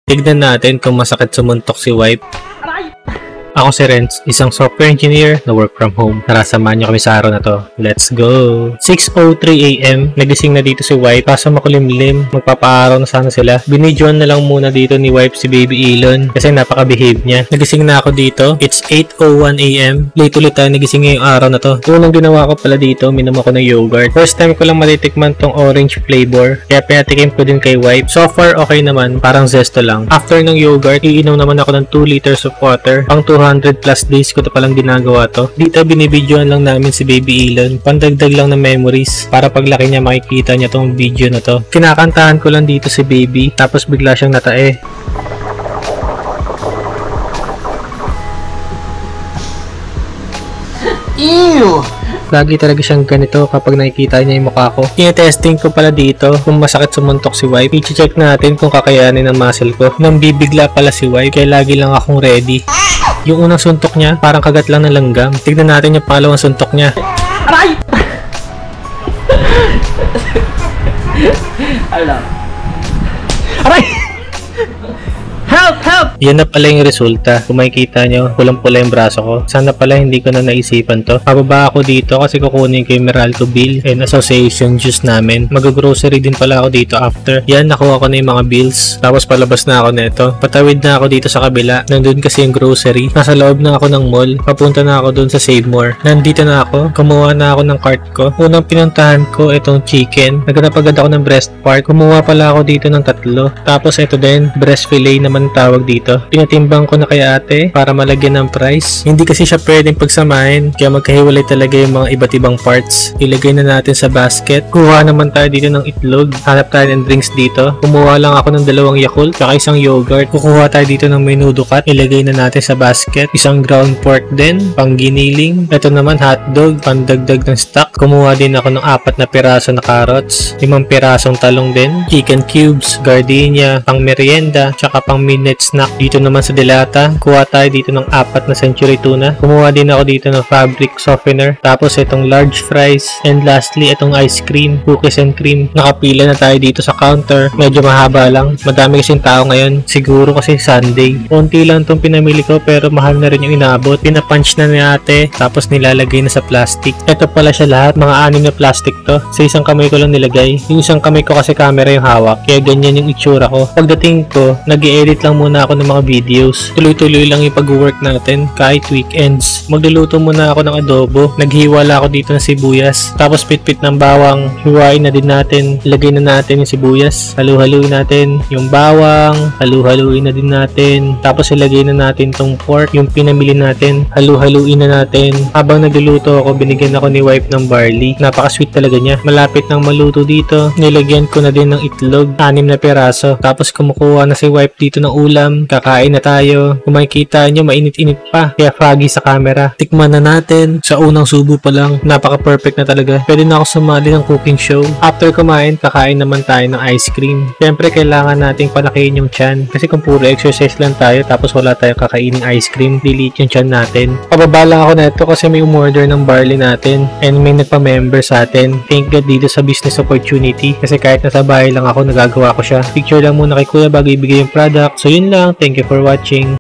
Tignan natin kung masakit sumuntok si wife. Ako si Renz, isang software engineer na work from home. Tara, samahan niyo kami sa araw na to. Let's go! 6:03 AM, nagising na dito si wife. Kaso makulimlim, magpapaaraw na sana sila. Binidyoan na lang muna dito ni wife si baby Elon kasi napaka-behave niya. Nagising na ako dito. It's 8:01 AM. Late ulit tayo nagising ngayong araw na to. Unang ginawa ko pala dito, minom ako ng yogurt. First time ko lang matitikman tong orange flavor. Kaya pinatikim ko din kay wife. So far, okay naman. Parang zesto lang. After ng yogurt, iinom naman ako ng 2 liters of water. Pang 200 plus days ko to palang ginagawa to. Dito binibidyoan lang namin si baby Elon. Pandagdag lang ng memories para paglaki niya makikita niya tong video na to. Kinakantahan ko lang dito si baby tapos bigla siyang natae. Ew! Lagi talaga siyang ganito kapag nakikita niya yung mukha ko. Tinetesting ko pala dito kung masakit sumuntok si wife. I-check natin kung kakayanin ng muscle ko. Nang bibigla pala si wife, kaya lagi lang akong ready. Yung unang suntok niya, parang kagat lang ng langgam. Tignan natin yung pangalawang suntok niya. Aray! Alam. Aray! Help! Help! Yan na pala yung resulta. Kung makikita nyo, pulang-pula yung braso ko. Sana pala hindi ko na naisipan to. Pababa ako dito kasi kukunin ko yung Meralco bill and association juice namin. Mag-grocery din pala ako dito after. Yan, nakuha ko na yung mga bills. Tapos palabas na ako neto. Patawid na ako dito sa kabila. Nandun kasi yung grocery. Nasa loob na ako ng mall. Papunta na ako dun sa Save More. Nandito na ako. Kumuha na ako ng cart ko. Unang pinuntahan ko itong chicken. Naghanap agad ako ng breast part. Kumuha pala ako dito ng 3. Tapos ito din, breast fillet naman tawag dito. Pinatimbang ko na kay ate para malagyan ng price. Hindi kasi siya pwedeng pagsamahin kaya magkahiwalay talaga yung mga iba't ibang parts. Ilagay na natin sa basket. Kuha naman tayo dito ng itlog. Hanap tayo ng drinks dito. Kumuha lang ako ng 2 Yakult tsaka isang yogurt. Kukuha tayo dito ng menudo cut. Ilagay na natin sa basket. Isang ground pork din, pang giniling. Ito naman hotdog, pandagdag ng stock. Kumuha din ako ng 4 na piraso na carrots. 5 pirasong talong din. Chicken cubes, gardenia, pang merienda, tsaka pang midnight snack. Dito naman sa Delata, kuha tayo dito ng 4 na century tuna. Kumuha din ako dito ng fabric softener. Tapos itong large fries. And lastly, itong ice cream, cookies and cream. Nakapila na tayo dito sa counter. Medyo mahaba lang. Madami kasing tao ngayon. Siguro kasi Sunday. Konti lang itong pinamili ko pero mahal na rin yung inabot. Pinapunch na ni ate. Tapos nilalagay na sa plastic. Ito pala siya lahat. Mga 6 na plastic to. Sa isang kamay ko lang nilagay. Yung isang kamay ko kasi camera yung hawak. Kaya ganyan yung itsura ko. Pagdating ko, nag-i-edit lang muna ako ng mga videos. Tuloy-tuloy lang yung pag-work natin kahit weekends. Magluluto muna ako ng adobo. Naghiwala ako dito ng sibuyas. Tapos pitpit ng bawang. Hiwain na din natin. Ilagay na natin yung sibuyas. Halu-haluin natin yung bawang. Halu-haluin na din natin. Tapos ilagay na natin tong pork. Yung pinamili natin. Halu-haluin na natin. Habang nagluluto ako, binigyan ako ni wife ng barley. Napaka-sweet talaga niya. Malapit nang maluto dito. Nilagyan ko na din ng itlog. 6 na piraso. Tapos kumukuha na si wife dito ng ulam. Kakain na tayo. Kung makikita nyo, mainit-init pa. Kaya foggy sa camera. Tikman na natin. Sa unang subo pa lang, napaka-perfect na talaga. Pwede na ako sumali ng cooking show. After kumain, kakain naman tayo ng ice cream. Siyempre, kailangan nating palakihin yung tiyan. Kasi kung puro exercise lang tayo, tapos wala tayong kakaining ice cream, delete yung tiyan natin. Pababa lang ako neto kasi may umorder ng barley natin. And may nagpa-member sa atin. Thank God dito sa business opportunity. Kasi kahit nasa bahay lang ako, nagagawa ko siya. Picture lang muna kay kuya bago ibigay yung product. So yun lang. Thank you for watching.